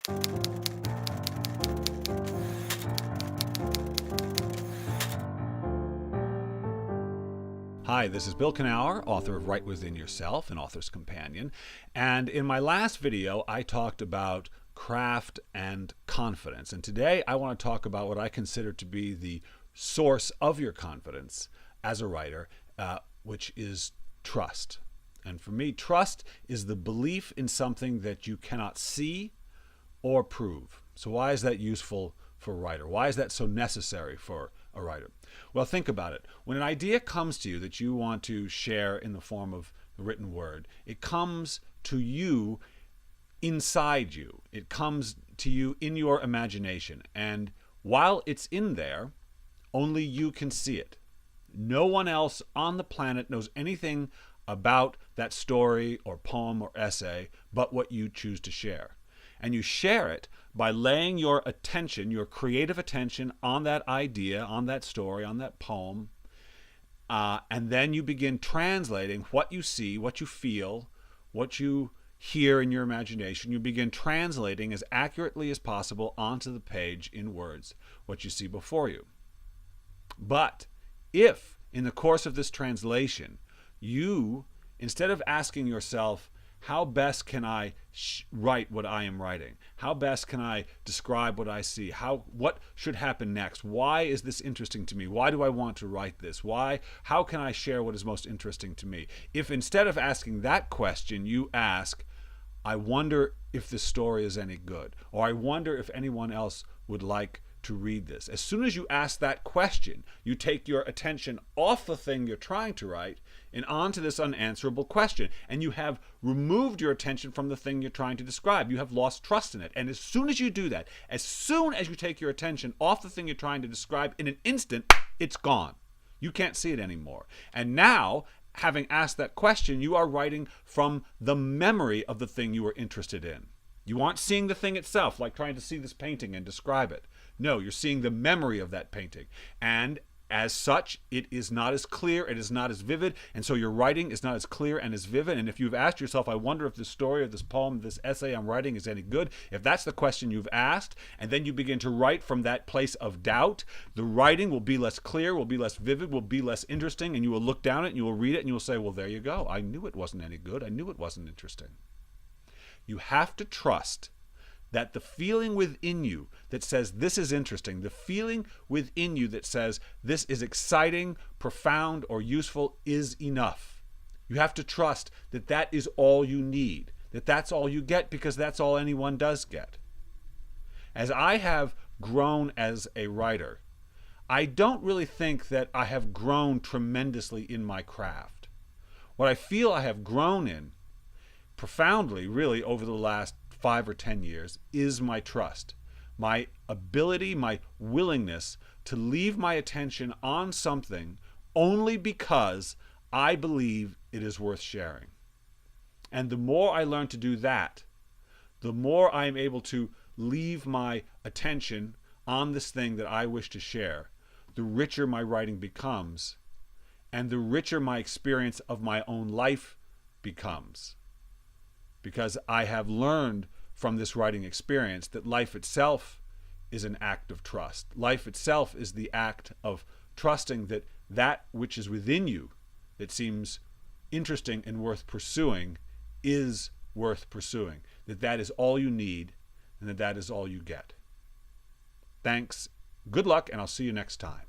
Hi, this is Bill Kenower, author of Right Within Yourself, an author's companion. And in my last video, I talked about craft and confidence. And today I want to talk about what I consider to be the source of your confidence as a writer, which is trust. And for me, trust is the belief in something that you cannot see or prove. So why is that useful for a writer? Why is that so necessary for a writer? Well, think about it. When an idea comes to you that you want to share in the form of the written word, it comes to you inside you. It comes to you in your imagination. And while it's in there, only you can see it. No one else on the planet knows anything about that story or poem or essay but what you choose to share. And you share it by laying your attention, your creative attention, on that idea, on that story, on that poem. And then you begin translating what you see, what you feel, what you hear in your imagination. You begin translating as accurately as possible onto the page in words what you see before you. But if, in the course of this translation, you, instead of asking yourself, how best can I write what I am writing? How best can I describe what I see? What should happen next? Why is this interesting to me? Why do I want to write this? How can I share what is most interesting to me? If instead of asking that question, you ask, I wonder if this story is any good, or I wonder if anyone else would like to read this. As soon as you ask that question, you take your attention off the thing you're trying to write and onto this unanswerable question. And you have removed your attention from the thing you're trying to describe. You have lost trust in it. And as soon as you do that, as soon as you take your attention off the thing you're trying to describe, in an instant, it's gone. You can't see it anymore. And now, having asked that question, you are writing from the memory of the thing you were interested in. You aren't seeing the thing itself, like trying to see this painting and describe it. No, you're seeing the memory of that painting. And as such, it is not as clear, it is not as vivid, and so your writing is not as clear and as vivid. And if you've asked yourself, I wonder if this story or this poem, this essay I'm writing is any good, if that's the question you've asked, and then you begin to write from that place of doubt, the writing will be less clear, will be less vivid, will be less interesting, and you will look down at it and you will read it and you will say, well, there you go. I knew it wasn't any good. I knew it wasn't interesting. You have to trust that the feeling within you that says this is interesting, the feeling within you that says this is exciting, profound, or useful is enough. You have to trust that that is all you need, that that's all you get, because that's all anyone does get. As I have grown as a writer, I don't really think that I have grown tremendously in my craft. What I feel I have grown in profoundly, really, over the last 5 or 10 years, is my trust, my ability, my willingness to leave my attention on something only because I believe it is worth sharing. And the more I learn to do that, the more I am able to leave my attention on this thing that I wish to share, the richer my writing becomes, and the richer my experience of my own life becomes. Because I have learned from this writing experience that life itself is an act of trust. Life itself is the act of trusting that that which is within you that seems interesting and worth pursuing is worth pursuing. That that is all you need and that that is all you get. Thanks, good luck, and I'll see you next time.